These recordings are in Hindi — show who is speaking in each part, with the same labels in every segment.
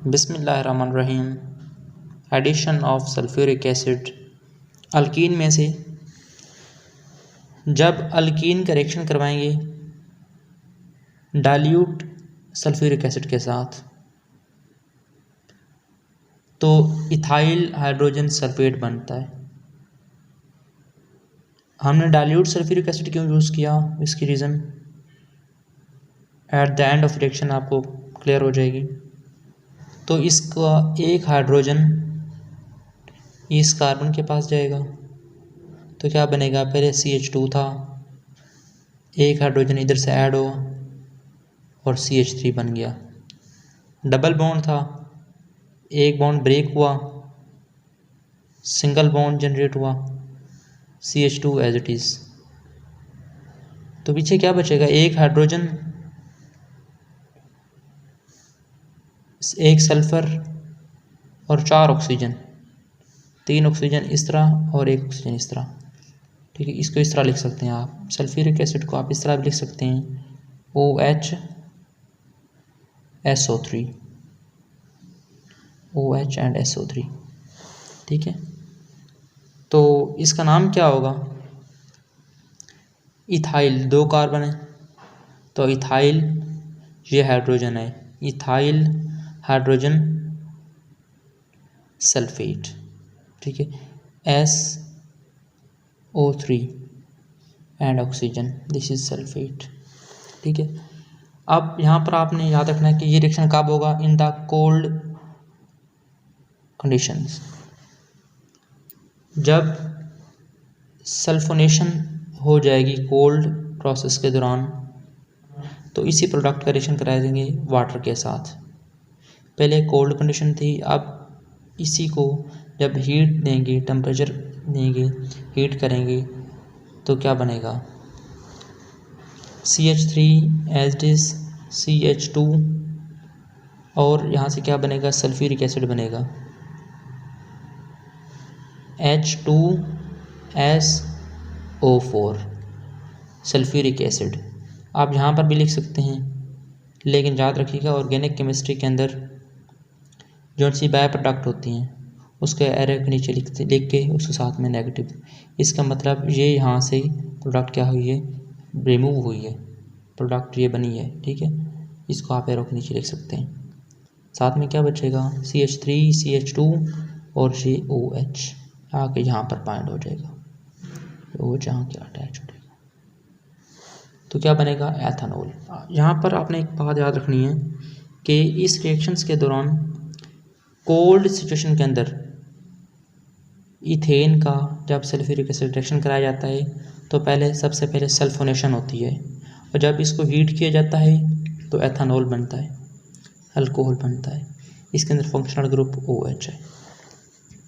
Speaker 1: बिस्मिल्लाहिर्रहमानिर्रहीम। Addition of sulphuric acid. Alkene में से जब अल्कीन का रिएक्शन करवाएंगे डाइल्यूट सल्फ्यूरिक एसिड के साथ तो इथाइल हाइड्रोजन सल्फेट बनता है। हमने डाइल्यूट सल्फ्यूरिक एसिड क्यों यूज़ किया, इसकी reason eight the end of reaction आपको क्लियर हो जाएगी। तो इसका एक हाइड्रोजन इस कार्बन के पास जाएगा तो क्या बनेगा, पहले CH2 था, एक हाइड्रोजन इधर से ऐड हुआ और CH3 बन गया। डबल बॉन्ड था, एक बॉन्ड ब्रेक हुआ, सिंगल बॉन्ड जनरेट हुआ, CH2 एज इट इज़। तो पीछे क्या बचेगा, एक हाइड्रोजन, एक सल्फर और 4 ऑक्सीजन, 3 ऑक्सीजन इस तरह और 1 ऑक्सीजन इस तरह। ठीक है, इसको इस तरह लिख सकते हैं आप। सल्फ्यूरिक एसिड को आप इस तरह भी लिख सकते हैं OH SO3, OH and SO3। ठीक है, तो इसका नाम क्या होगा, इथाइल। 2 कार्बन है तो इथाइल ये हाइड्रोजन है, इथाइल हाइड्रोजन सल्फेट। ठीक है, SO3 and oxygen, this is sulphate. ठीक है, अब यहाँ पर आपने याद रखना है कि ये रिएक्शन कब होगा, इन द कोल्ड कंडीशंस। जब सल्फोनेशन हो जाएगी कोल्ड प्रोसेस के दौरान तो इसी प्रोडक्ट का रिएक्शन कराए देंगे वाटर के साथ। पहले कोल्ड कंडीशन थी, अब इसी को जब हीट देंगे, टेम्परेचर देंगे, हीट करेंगे तो क्या बनेगा, CH3 as it is CH2 और यहाँ से क्या बनेगा, सल्फ्यूरिक एसिड बनेगा H2SO4 सल्फ्यूरिक एसिड। आप यहाँ पर भी लिख सकते हैं, लेकिन याद रखिएगा ऑर्गेनिक केमिस्ट्री के अंदर जो सी बाय प्रोडक्ट होती हैं उसके एरो के नीचे लिख के उसके साथ में नेगेटिव। इसका मतलब ये यहाँ से प्रोडक्ट क्या हुई है, रिमूव हुई है, प्रोडक्ट ये बनी है। ठीक है, इसको आप एरो के नीचे लिख सकते हैं। साथ में क्या बचेगा, CH3 CH2 और ये OH आके यहाँ पर बाइंड हो जाएगा, OH यहाँ के अटैच हो जाएगा तो क्या बनेगा, एथेनॉल। यहाँ पर आपने एक बात याद रखनी है कि इस रिएक्शंस के दौरान कोल्ड सिचुएशन के अंदर इथेन का जब सल्फ्यूरिक एसिड रिएक्शन कराया जाता है तो सबसे पहले सल्फोनेशन होती है और जब इसको हीट किया जाता है तो एथेनॉल बनता है, अल्कोहल बनता है। इसके अंदर फंक्शनल ग्रुप OH है।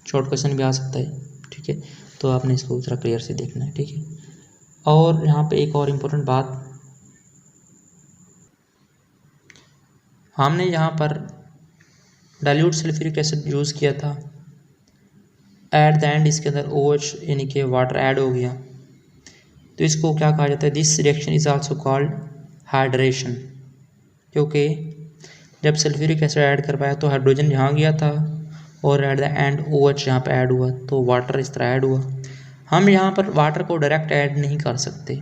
Speaker 1: शॉर्ट क्वेश्चन भी आ सकता है। ठीक है, तो आपने इसको जरा क्लियर से देखना है। ठीक है, और यहाँ पे एक और इम्पोर्टेंट बात, हमने यहाँ पर डाइल्यूट सल्फ्यूरिक एसिड यूज़ किया था, एट द एंड इसके अंदर OH यानी कि वाटर ऐड हो गया तो इसको क्या कहा जाता है, this reaction is also called hydration. क्योंकि जब सल्फ्यूरिक एसिड ऐड करवाया तो हाइड्रोजन यहाँ गया था और एट द एंड OH यहाँ पे ऐड हुआ तो वाटर इस तरह ऐड हुआ। हम यहाँ पर वाटर को डायरेक्ट ऐड नहीं कर सकते,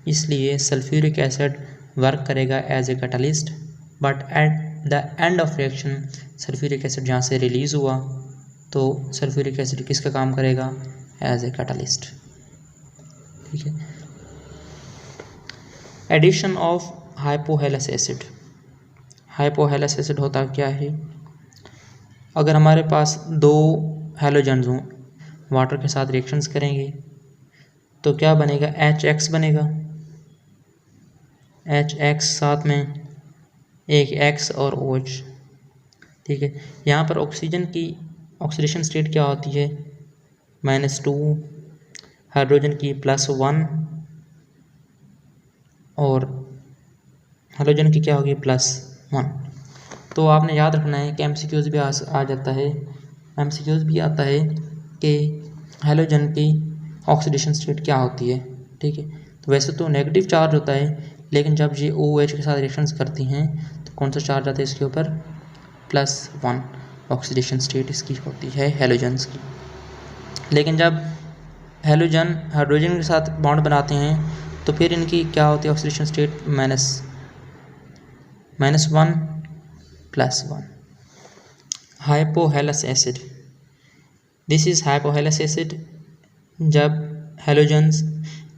Speaker 1: इसलिए सल्फ्यूरिक एसिड वर्क करेगा as a catalyst, but at the end of reaction sulphuric acid जहाँ से रिलीज़ हुआ तो सल्फ्यूरिक एसिड किसका काम करेगा, एज ए कैटलिस्ट। ठीक है, addition of hypohalous acid. Hypohalous acid होता क्या है, अगर हमारे पास 2 हैलोजेंस हों, वाटर के साथ रिएक्शंस करेंगे तो क्या बनेगा, HX बनेगा, HX साथ में एक X और OH। ठीक है, यहाँ पर ऑक्सीजन की ऑक्सीडेशन स्टेट क्या होती है, -2, हाइड्रोजन की +1 और हाइड्रोजन की क्या होगी, +1। तो आपने याद रखना है कि MCQs भी आ जाता है, MCQs भी आता है कि हाइड्रोजन की ऑक्सीडेशन स्टेट क्या होती है। ठीक है, तो वैसे तो नेगेटिव चार्ज होता है, लेकिन जब ये OH के साथ रिएक्शंस करती हैं तो कौन सा चार्ज आता है इसके ऊपर, +1 ऑक्सीडेशन स्टेट इसकी होती है हैलोजन्स की। लेकिन जब हैलोजन हाइड्रोजन के साथ बॉन्ड बनाते हैं तो फिर इनकी क्या होती है oxidation state -1 +1। Hypohalous acid, this is hypohalous acid. जब हैलोजन्स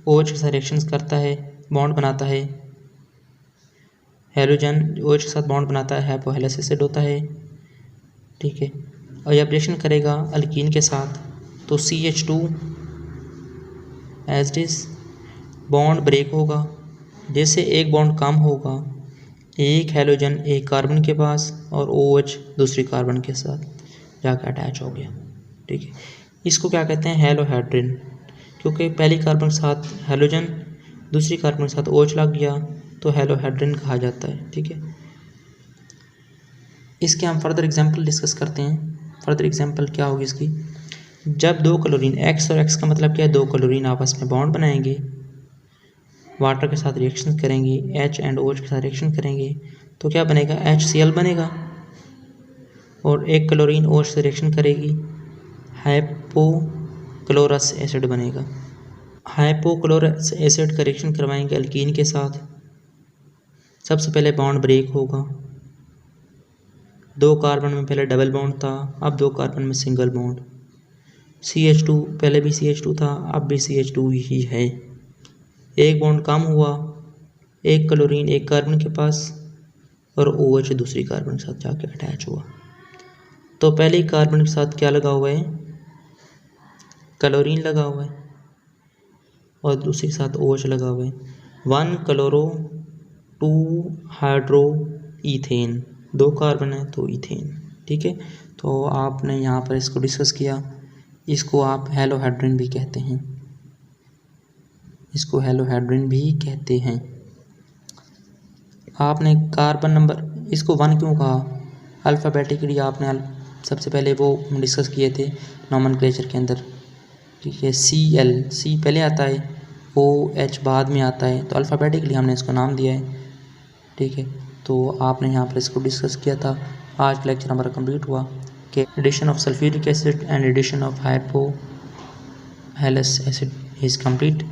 Speaker 1: OH के साथ रिएक्शंस करता है, बॉन्ड बनाता है, हैलोजन OH के साथ बॉन्ड बनाता है, हाइपोहेलस एसिड होता है, ठीक है। और जब रिएक्शन करेगा अल्कीन के साथ तो CH2 as is bond break होगा। जैसे एक बॉन्ड कम होगा, एक हैलोजन एक कार्बन के पास और OH दूसरी कार्बन के साथ जाकर अटैच हो गया, ठीक है। इसको क्या कहते हैं, हैलोहाइड्रिन, क्योंकि पहली कार्बन के साथ हैलोजन दूसरी कार्बन के साथ OH लग गया तो हैलोहाइड्रिन कहा जाता है, ठीक है। इसके हम फर्दर एग्जांपल डिस्कस करते हैं। फर्दर एग्जांपल क्या होगी इसकी, जब दो क्लोरीन X और X का मतलब क्या है, दो क्लोरीन आपस में बॉन्ड बनाएंगे, वाटर के साथ रिएक्शन करेंगे, H एंड OH के साथ रिएक्शन करेंगे तो क्या बनेगा, HCl बनेगा। और एक क्लोरीन OH से रिएक्शन करेगी, हाइपोक्लोरस एसिड बनेगा। हाइपोक्लोरस एसिड का रिएक्शन करवाएंगे अल्कीन के साथ, सबसे पहले बॉन्ड ब्रेक होगा। दो कार्बन में पहले डबल बॉन्ड था, अब दो कार्बन में सिंगल बॉन्ड। CH2 पहले भी CH2 था, अब भी CH2 ही है। एक बॉन्ड कम हुआ, एक क्लोरीन एक कार्बन के पास और OH दूसरी कार्बन के साथ जाके अटैच हुआ। तो पहले कार्बन के साथ क्या लगा हुआ है, क्लोरीन लगा हुआ है और दूसरे के साथ OH लगा हुआ है। 1 क्लोरो 2 हाइड्रो ईथेन, दो कार्बन है तो ईथेन, ठीक है। तो आपने यहाँ पर इसको डिस्कस किया। इसको आप हैलोहाइड्रिन भी कहते हैं, इसको हैलोहाइड्रिन भी कहते हैं। आपने कार्बन नंबर इसको 1 क्यों कहा, अल्फ़ाबेटिकली आपने सबसे पहले वो डिस्कस किए थे नॉमेनक्लेचर के अंदर, ठीक है। C पहले आता है, OH बाद में आता है, तो अल्फ़ाबेटिकली हमने इसको नाम दिया है, ठीक है। तो आपने यहाँ पर इसको डिस्कस किया था। आज का लेक्चर हमारा कंप्लीट हुआ कि addition of sulphuric acid and addition of hypohalous acid is complete.